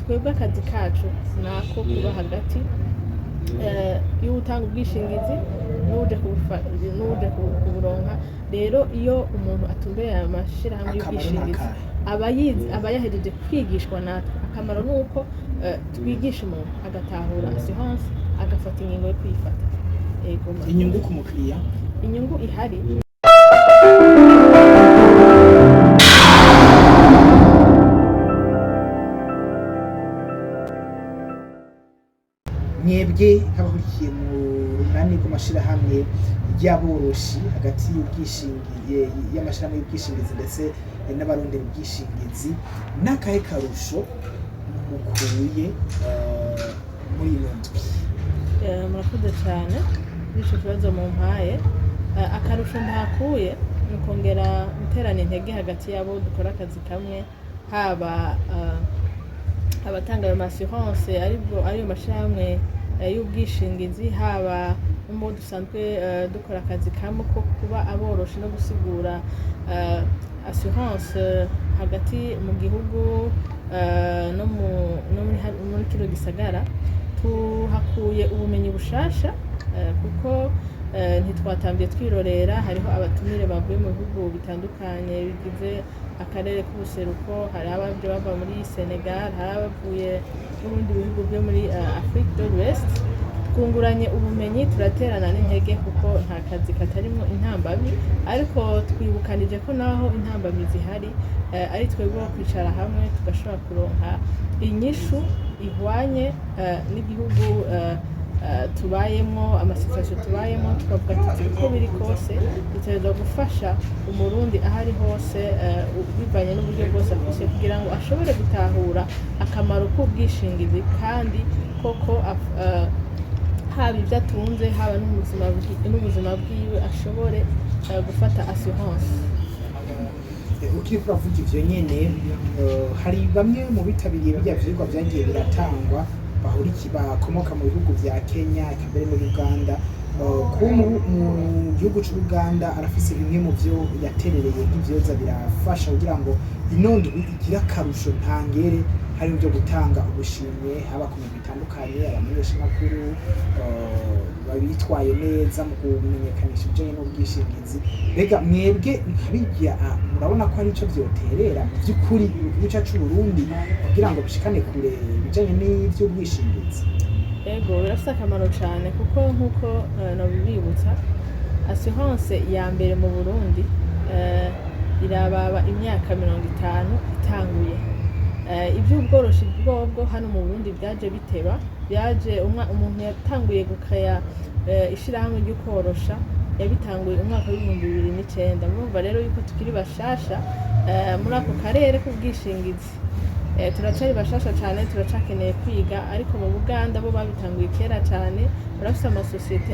twebwe akazi kacu nako kuba hagati y'utanga ubwishingizi n'uje kuburonka. Rero iyo umuntu atumbereye amashirahamwe y'ubwishingizi aba yahejeje kwigishwa natwe. Akamaro ni uko twigisha umuntu agatahura assurance agafata ingingo yo kwifata. Inyungu ku mukiriya, inyungu ihari mwebwe nk'abahurikiye mu runani rw'amashirahamwe y'aboroshi hagati y'amashirahamwe y'ubwishingizi ndetse n'abarondera ubwishingizi, n'akahe karusho mukuye muri iyo ndwi? Murakoze cyane ico kibazo mumpaye. Akarusho ntakuye ni ukongera guterana intege hagati y'abo dukora akazi kamwe, haba abatanga ayo assurance ariyo mashirahamwe y'ubwishingizi, haba n'uwo dusanzwe dukora akazi kamwe ko kuba aboroshi no gusigura assurance hagati mu gihugu no muri kino gisagara. Tuhakuye ubumenyi bushasha kuko ntitwatambiye twirorera. Hariho abatumire bavuye mu bihugu bitandukanye bigize akarere k'ubuseruko, hari abaje bava muri Senegal, hari abavuye mu bindi bihugu byo muri Afrique de l'Ouest. Twunguranye ubumenyi, turaterana n'intege kuko nta kazi katarimwo intambamyi, ariko twibukanije ko naho intambamyi zihari ari twebwe kwicara hamwe tugashobora kuronka inyishu ihwanye n'igihugu tubayemo, amasituasiyo tubayemo, tukavuga tuti uko biri kose dutegerezwa gufasha umurundi ahari hose bivanye n'uburyo bwose afise kugira ngo ashobore gutahura akamaro k'ubwishingizi, kandi koko haba ibyo atunze haba n'ubuzima bwiwe ashobore gufata assurance. Ukiri kuravuga ivyo nyene, hari bamwe mu bitabiriye bya vyigwa vyagiye biratangwa bakomoka mu bihugu vya Kenya ikambere muri Uganda. Mu gihugu c'Uganda arafise bimwe mu vyo yaterereye nk'ivyoza birafasha kugira ngo ino ndwi igira akarusho ntangere, hari byo gutanga ubushimwe haba ku bintu bitandukanye, abamenyeshamakuru babitwaye neza mu kumenyekanisha ibijanye n'ubwishingizi. Mbega mwebwe nkabirya murabona ko hari ico vyoterera mu vy'ukuri igihugu cacu c'Uburundi kugira ngo bishikane kure ibijanye n'ivy'ubwishingizi? Ego birafise akamaro cane kuko nk'uko nabibibutsa, assurance ya mbere mu Burundi irababa imyaka 50 itanguye. Ivy'ubworoshi bwobwo hano mu Burundi vyaje biteba, vyaje umuntu yatanguye gukaya ishirahamwe ryo korosha yabitanguye umwaka w'2009. Murumva rero yuko tukiri bashasha muri ako karere k'ubwishingizi. Turacari bashasha cane, turacakeneye kwiga, ariko mu Buganda bo babitanguye kera cane, barafise amasosiyete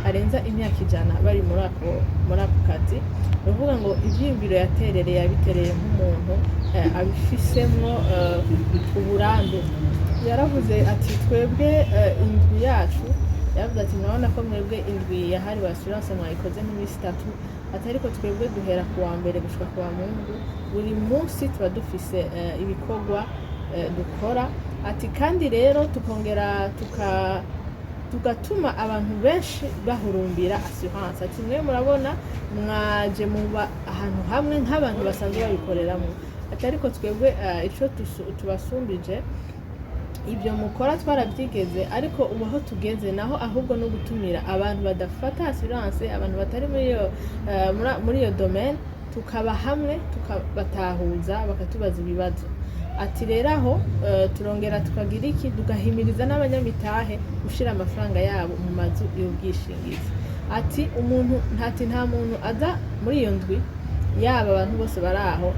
arenza imyaka 100 bari muri ako kazi. Uvuga ngo ivyiyumviro yabitereye nk'umuntu abifisemwo uburambe. Yaravuze ati twebwe indwi yacu, yavuze ati murabona ko mwebwe indwi yahariwe assurance mwayikoze nk'imisi 3, atariko twebwe duhera ku wa mbere gushika ku wa Mungu, buri munsi tuba dufise ibikorwa dukora. Ati kandi rero tukongera tugatuma abantu benshi bahurumbira assurance. Ati mwe murabona mwaje muba ahantu hamwe nk'abantu basanzwe babikoreramo, ati ariko twebwe ico tubasumbije ibyo mukora twarabyigeze, ariko ubu aho tugeze naho ahubwo no gutumira abantu badafata assurance, abantu batari muri iyo domaine, tukaba hamwe tukabatahuza bakatubaza ibibazo. Ati rero aho turongera tukagira iki, tugahimiriza n'abanyamitahe gushira amafaranga yabo mu mazu y'ubwishingizi. Ati nta muntu aza muri iyo ndwi, yaba abantu bose bari aho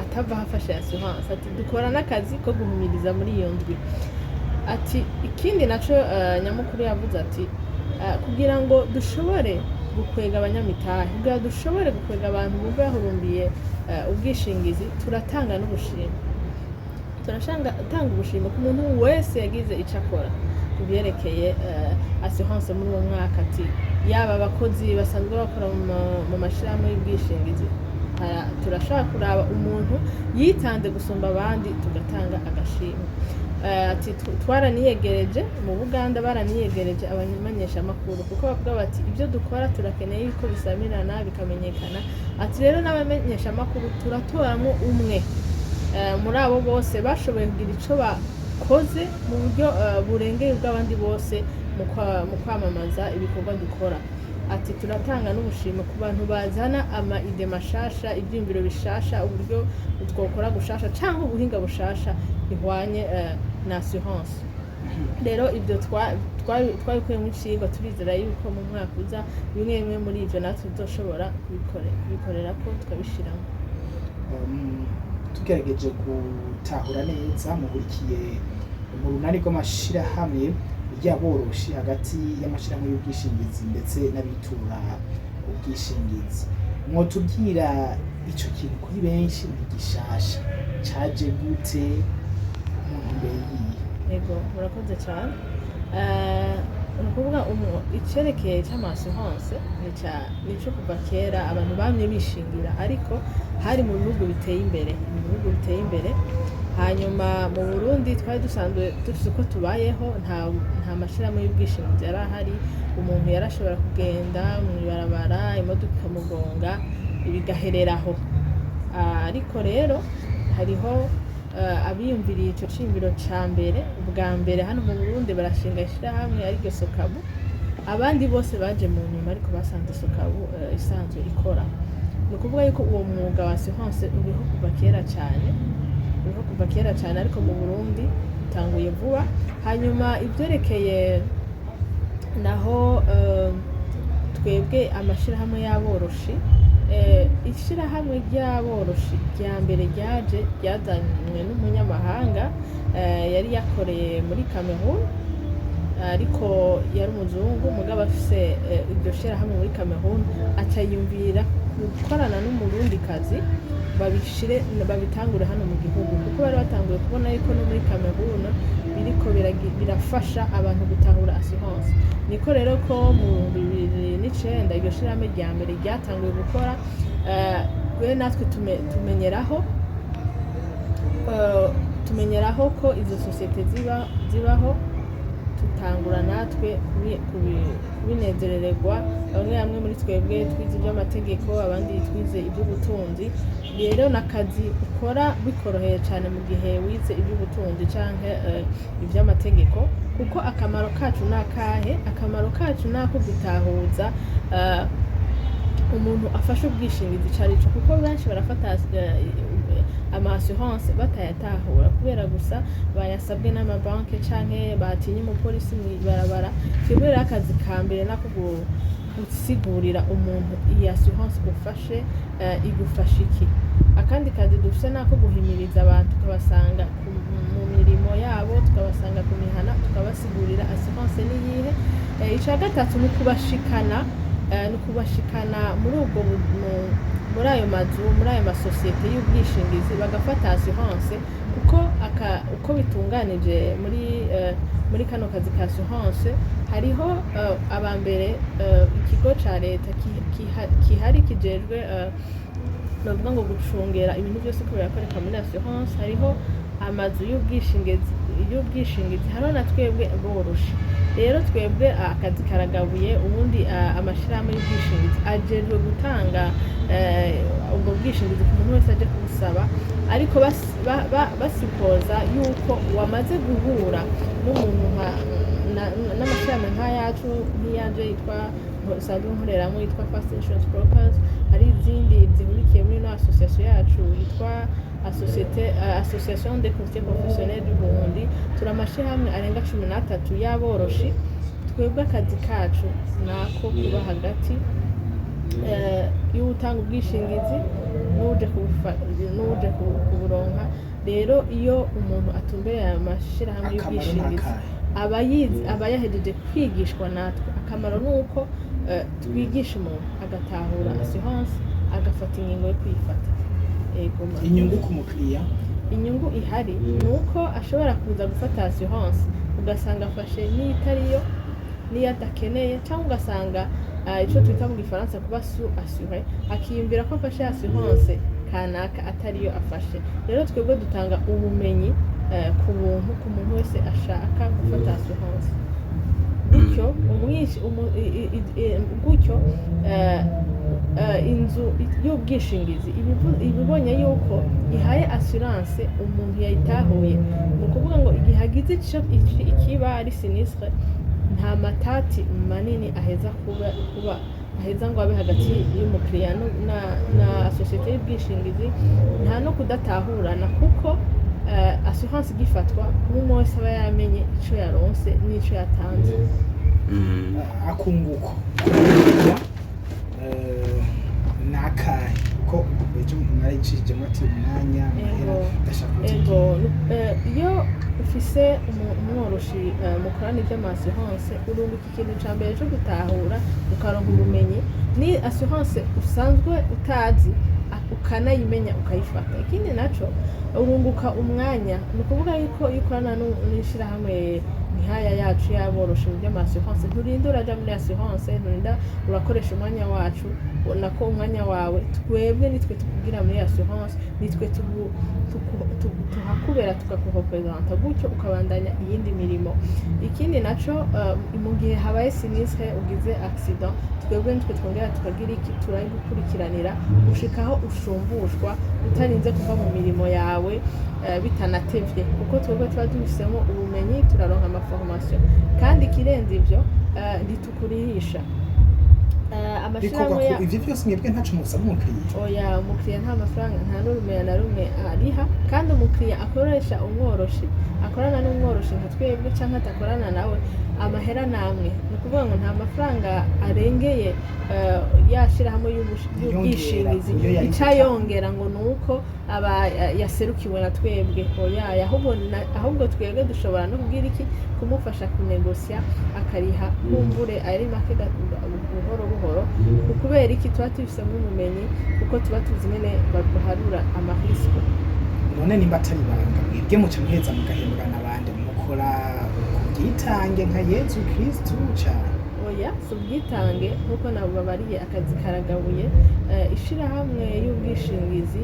atava hafashe assurance. Ati dukora n'akazi ko guhumiriza muri iyo ndwi. Ati ikindi naco nyamukuru yavuze ati kugira ngo dushobore gukwega abanyamitahe, kugira dushobore gukwega abantu bumva bahurumbiye ubwishingizi, turatanga n'ubushimwe. Turashanga tanga ubushimwe ku muntu wese yagize ico akora kubyerekeye assurance muri uwo mwaka. Ati yaba abakozi basanzwe bakora mu mashirahamwe y'ubwishingizi, turashaka kuraba umuntu yitanze gusumba abandi tugatanga agashimwe. Ati twaraniyegereje mu Buganda, baraniyegereje abamenyeshamakuru kuko bavuga bati ibyo dukora turakeneye yuko bisamirana bikamenyekana. Ati rero n'abamenyeshamakuru turatoramo umwe muri abo bose bashoboye kugira ico bakoze mu buryo burengeye ubw'abandi bose mu kwamamaza ibikorwa dukora. Ati turatanga n'ubushimwe ku bantu bazana ama ide mashasha, ibyiyumviro bishasha, uburyo twokora gushasha cyangwa ubuhinga bushasha bihwanye na assurance. Rero ibyo twabikuye mu cigwa, turizera yuko mu mwaka uza bimwe muri ivyo natwe tuzoshobora kubikorera ko tukabishiramo. Tugerageje gutahura neza muhurikiye mu runani rw'amashirahamwe ry'aboroshi hagati y'amashirahamwe y'ubwishingizi ndetse n'abitura ubwishingizi. Mwotubwira ico kintu kuri benshi ni gishasha, caje gute mu ntumbero yihe? Yego, murakoze cyane. Ni ukuvuga icerekeye c'ama-assurance nico kuva kera abantu bamye bishingira, ariko hari mu bihugu biteye imbere. Hanyuma mu Burundi twari dusanzwe dufise uko tubayeho, nta mashirahamwe y'ubwishingizi yari ahari. Umuntu yarashobora kugenda mw'ibarabara imodoka ikamugonga bigahereraho. Ariko rero hariho abiyumviriye ico ciyumviro ca mbere, ubwa mbere hano mu Burundi barashinga ishirahamwe ariryo Sokabu. Abandi bose baje mu nyuma, ariko basanze Sokabu isanzwe ikora. Ni ukuvuga yuko uwo mwuga wa assurance uriho kuva kera cyane, ariko mu Burundi utanguye vuba. Hanyuma ivyerekeye naho twebwe amashirahamwe y'aboroshi, ishirahamwe ry'aboroshi rya mbere ryazanywe n'umunyamahanga yari yakoreye muri Cameroon, ariko yari umuzungu mugabo afise iryo shirahamwe muri Cameroon, aca yumvira gukorana n'umurundikazi babitangure hano mu gihugu, kuko bari batanguye kubona yuko no muri Cameroon biriko birafasha abantu gutahura assurance. Niko rero ko mu 2009 iryo shirahamwe rya mbere ryatanguye gukora. Rero natwe tumenyeraho ko izo sosiyete zibaho, tutangura natwe kubinezerererwa. Bamwe muri twebwe twize iby'amategeko, abandi twize iby'ubutunzi. Rero n'akazi ukora bikoroheye cyane mu gihe wize iby'ubutunzi canke iby'amategeko, kuko akamaro kacu nakahe? Akamaro kacu nako gutahuza umuntu afashe ubwishingizi carico, kuko benshi barafata ama-assurance batayatahura kubera gusa bayasabwe n'amabanki canke batinye umupolisi mw'ibarabara. Twebwe rero akazi ka mbere nako gusigurira umuntu iyi assurance ufashe igufasha iki. Akandi kazi dufise nako guhimiriza abantu, tukabasanga mu mirimo yabo, tukabasanga ku mihana, tukabasigurira assurance niyihe. Ica gatatu ni ukubashikana muri ayo mazu, muri ayo masosiyete y'ubwishingizi bagafata assurance, kuko uko bitunganije muri kano kazi ka assurance. Hariho abambere ikigo ca leta kihari kijejwe novuga ngo gucungera ibintu byose ko birakoreka muri assurance. Hariho amazu y'ubwishingizi, hariho na twebwe boroshi. Rero twebwe akazi karagabuye. Ubundi amashirahamwe y'ubwishingizi ajejwe gutanga ubwo bwishingizi ku muntu wese aje kubusaba, ariko basipoza yuko wamaze guhura n'umuntu n'amashirahamwe nk'ayacu, nk'iyanje yitwa Sadu Nkoreramo, yitwa First Insurance Brokers. Hari izindi zihurikiye muri no association yacu yitwa Association des Courtiers Professionnels du Burundi. Turi amashirahamwe arenga 13 y'aboroshi. Twebwe akazi kacu nako kuba hagati y'utanga ubwishingizi n'uje kuburonka. Rero iyo umuntu atumbereye amashirahamwe y'ubwishingizi aba yahejeje kwigishwa natwe. Akamaro nuko twigisha umuntu agatahura assurance, agafata ingingo yo kwifata. Inyungu ku mukiriya, inyungu ihari nuko ashobora kuza gufata assurance ugasanga afashe n'itariyo, n'iyo adakeneye cyangwa ugasanga icyo twita mu gifaransa kuba asure akiyumvira ko afashe assurance kanaka atariyo afashe. Rero twebwe dutanga ubumenyi ku buntu ku muntu wese ashaka gufata assurance. Gutyo inzu y'ubwishingizi ibibonye yuko ihaye assurance umuntu yayitahuye, ni ukuvuga ngo igihe hagize ikiba ari sinistre nta matati manini aheza ngo abe hagati y'umukiriya na sosiyete y'ubwishingizi, nta no kudatahurana kuko assurance igifatwa umuntu wese aba yamenye icyo yaronse n'icyo yatanze. Akunguko nakahe ko ejo mwaricishije mwati umwanya mahera ndashaka iyo ufise umworoshi mukorana iby'amassurance urunguka ikintu ca mbere cyo gutahura ukaronka ubumenyi ni assurance usanzwe utazi ukanayimenya ukayifata. Ikindi naco urunguka umwanya, ni ukuvuga yuko iyo ukorana n'ishirahamwe nk'aya yacu yaboroshe mu by'amassurance nturinda uraja muri assurance, nturinda urakoresha umwanya wacu nako umwanya wawe, twebwe nitwe tukubwira muri assurance, nitwe tuhakubera tukakurepresenta gutyo ukabandanya iyindi mirimo. Ikindi naco mu gihe habaye sinistre ugize accident, twebwe nitwe twongera tukagira iki turayigukurikiranira gushikaho ushumbushwa utarinze kuva mu mirimo yawe bitanatevye, kuko twebwe tuba dufisemo ubumenyi, turaronka amaformation, kandi ikirenze ivyo ntitukurihisha. Ivyo byose mwebwe ntaco musaba umukiriya? Oya, umukiriya nta mafaranga, nta n'urumeya na rumwe ariha, kandi umukiriya akoresha umworoshi, akorana n'umworoshi nka twebwe canke atakorana nawe, amahera namwe. Ni ukuvuga ngo nta mafaranga arengeye yashirahamwe y'ubwishingizi icayongera ngo nuko aba yaserukiwe na twebwe. Oya, ahubwo twebwe dushobora no kugira iki kumufasha kunegosia akariha kumbure ari make buhoro buhoro, kubera iki tuba tubisemo ubumenyi, kuko tuba tuzi nyene baharura amarisiko. None nimba atari banga mwebwe muca muheza mugahembwa n'abandi mukora ubwitange nka Yezu Kristu cane? Oya, si ubwitange nkuko nabo babariye, akazi karagabuye. Ishirahamwe y'ubwishingizi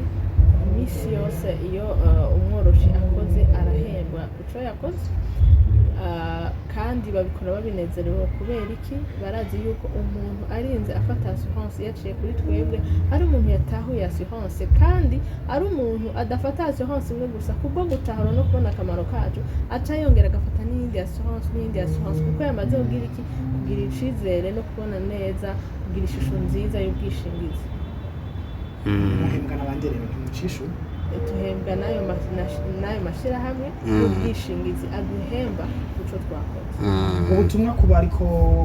imisi yose iyo umworoshi akoze arahembwa ico yakoze, kandi babikora babinezerewe. Kubera iki? Barazi yuko umuntu arinze afata assurance yaciye kuri twebwe ari umuntu yatahuye assurance, kandi ari umuntu adafata assurance imwe gusa kubwo gutahura no kubona akamaro kacu, aca yongera agafata n'iyindi assurance kuko yamaze kugira iki, kugira icizere no kubona neza, kugira ishusho nziza y'ubwishingizi. Muhembwa n'abandi rero ntimucishu? Tuhembwa n'ayo mashirahamwe y'ubwishingizi aduhemba kuco twakoze. Ubutumwa kuba ariko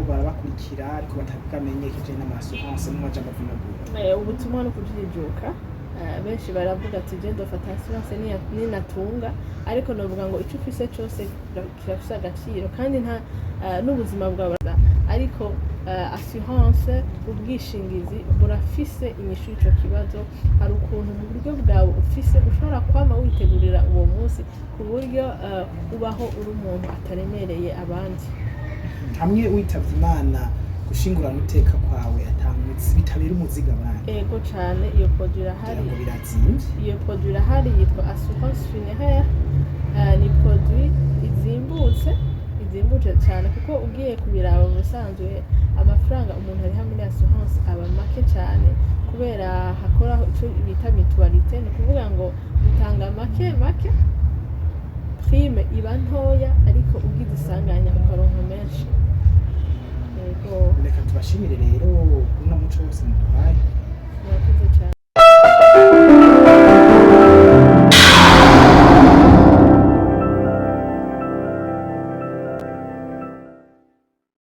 barabakurikira ariko batakamenyesheje n'amassurance mu majambo avunagura? Ubutumwa no kujijuka. Benshi baravuga ati je ndofata assurance ninatunga, ariko novuga ngo ico ufise cose kirafise agaciro, kandi nta n'ubuzima bwawe, ariko assurance ubwishingizi burafise inyishu y'ico kibazo. Hari ukuntu mu buryo bwawe ufise ushobora kwama witegurira uwo munsi ku buryo ubaho uri umuntu ataremereye abandi. Hamwe witavye Imana gushingurana iteka kwawe atamutse bitabira umuziga abandi? Ego cane, iyo produit irahari. Ngo birazimvye? Iyo produit irahari yitwa assurance funéraire. Ni produit izimbutse cyane, kuko ugiye kubiraba mu bisanzwe amafaranga umuntu ariha muri assurance aba make cyane, kubera hakoraho ico bita mutualité. Ni ukuvuga ngo utanga make, prime iba ntoya, ariko ugize isanganya ukaronka menshi. Reka tubashimire rero uno muco wose muduhaye. Murakoze.